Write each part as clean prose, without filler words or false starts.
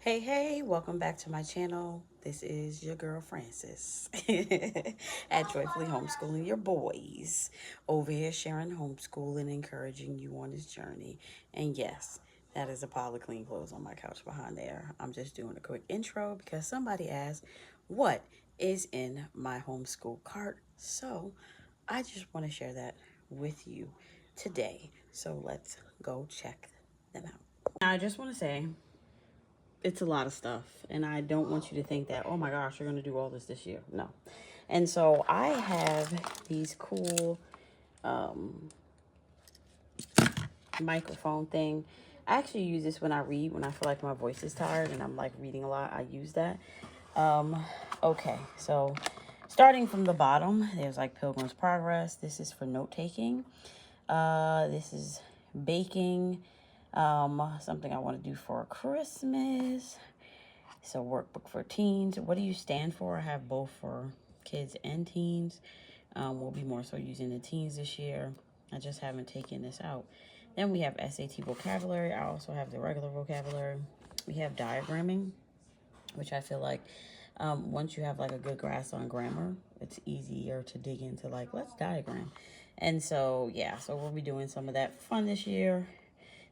Hey, welcome back to my channel. This is your girl Francis at Joyfully Homeschooling Your Boys. Over here sharing homeschool and encouraging you on this journey. And yes, that is a pile of clean clothes on my couch behind there. I'm just doing a quick intro because somebody asked what is in my homeschool cart. So I just want to share that with you today. So let's go check them out. I just want to say it's a lot of stuff, and I don't want you to think that, oh my gosh, you're going to do all this year. No. And so I have these cool microphone thing. I actually use this when I read, when I feel like my voice is tired and I'm like reading a lot. I use that. Okay, so starting from the bottom, there's like Pilgrim's Progress. This is for note taking. This is baking. Something I want to do for Christmas. So workbook for teens. What do you stand for? I have both for kids and teens. We'll be more so using the teens this year. I just haven't taken this out. Then we have SAT vocabulary. I also have the regular vocabulary. We have diagramming, which I feel like once you have like a good grasp on grammar, it's easier to dig into like, let's diagram. And so, yeah, so we'll be doing some of that fun this year.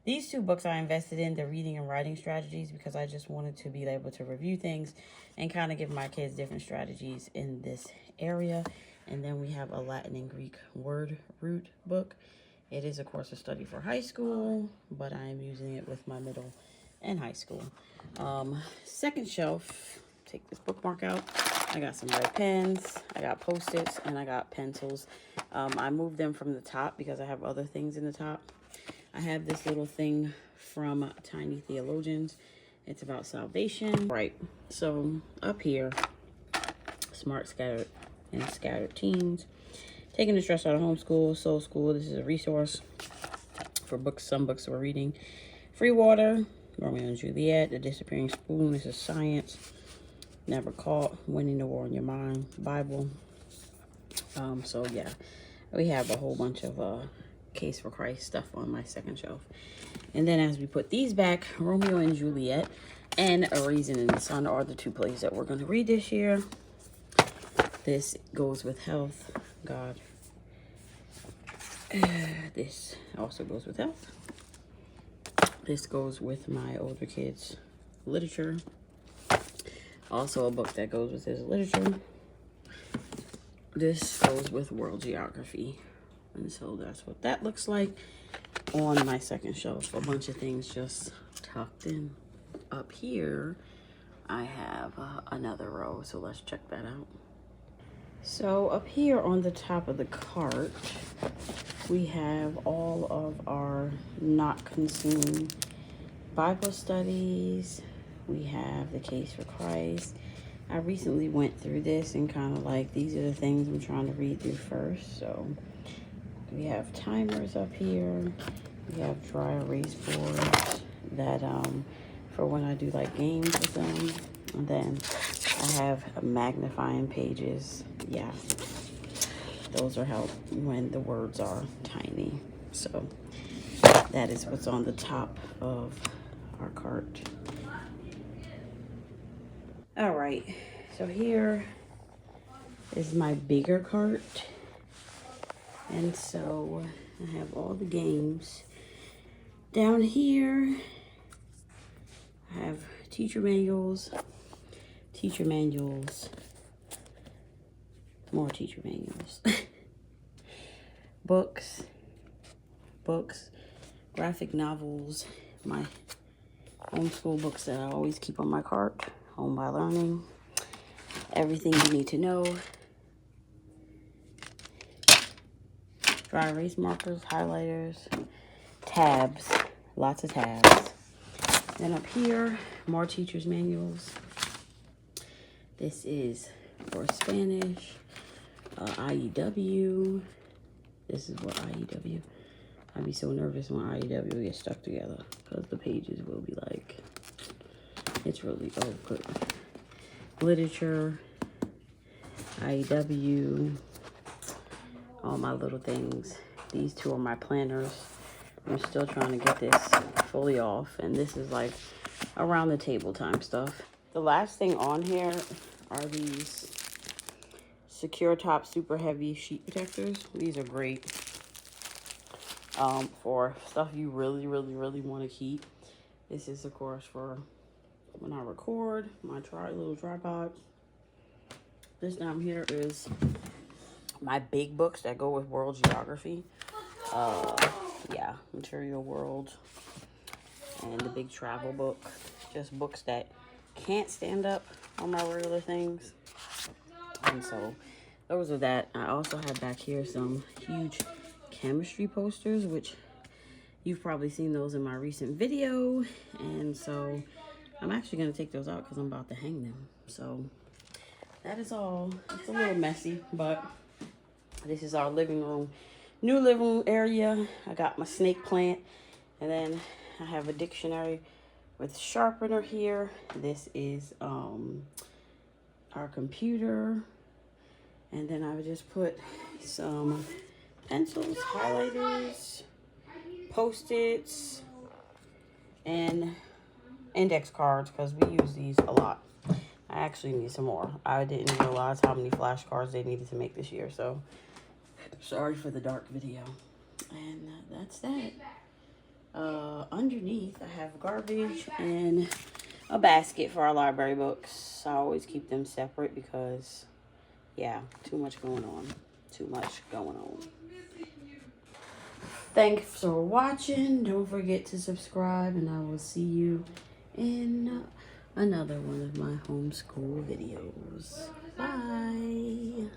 These two books I invested in, the reading and writing strategies, because I just wanted to be able to review things and kind of give my kids different strategies in this area. And then we have a Latin and Greek word root book. It is, of course, a study for high school, but I am using it with my middle and high school. Second shelf, take this bookmark out. I got some red pens, I got Post-its, and I got pencils. I moved them from the top because I have other things in the top. I have this little thing from Tiny Theologians. It's about salvation. Right, so up here, Smart Scattered and Scattered Teens. Taking the Stress Out of Homeschool, Soul School. This is a resource for books, some books we're reading. Free Water, Romeo and Juliet, The Disappearing Spoon. This is science. Never Caught, Winning the War in Your Mind, Bible. So yeah, we have a whole bunch of Case for Christ stuff on my second shelf. And then as we put these back, Romeo and Juliet and A Raisin in the Sun are the two plays that we're going to read this year. This goes with health, God. This also goes with health. This goes with my older kids' literature. Also a book that goes with his literature. This goes with world geography. And so that's what that looks like on my second shelf. A bunch of things just tucked in. Up here, I have another row, so let's check that out. So up here on the top of the cart, we have all of our not consumed Bible studies. We have the Case for Christ. I recently went through this and kind of like, these are the things I'm trying to read through first. So we have timers up here. We have dry erase boards that for when I do like games with them. And then I have magnifying pages. Yeah, those are help when the words are tiny. So that is what's on the top of our cart. All right, so here is my bigger cart. And so I have all the games. Down here, I have teacher manuals, more teacher manuals, books, graphic novels, my homeschool books that I always keep on my cart, Home by Learning, everything you need to know, dry erase markers, highlighters, tabs, lots of tabs. Then up here, more teacher's manuals. This is for Spanish, IEW. This is what IEW. I'd be so nervous when IEW gets stuck together because the pages will be like, it's really, oh, good. Literature, IEW, all my little things. These two are my planners. I'm still trying to get this fully off, and this is like around the table time stuff. The last thing on here are these Secure Top Super Heavy Sheet Protectors. These are great for stuff you really want to keep. This is, of course, for when I record, my little tripod. This down here is my big books that go with world geography. Yeah, Material World and the big travel book. Just books that can't stand up on my regular things. And so those are that. I also have back here some huge chemistry posters, which you've probably seen those in my recent video. And so I'm actually going to take those out because I'm about to hang them. So that is all. It's a little messy, but this is our living room. New living room area. I got my snake plant, and then I have a dictionary with sharpener here. This is our computer, and then I would just put some pencils, highlighters, Post-its, and index cards because we use these a lot. I actually need some more. I didn't realize how many flashcards they needed to make this year, so sorry for the dark video. And that's that. Underneath, I have garbage and a basket for our library books. I always keep them separate because, yeah, too much going on. Too much going on. Thanks for watching. Don't forget to subscribe, and I will see you in another one of my homeschool videos. Bye.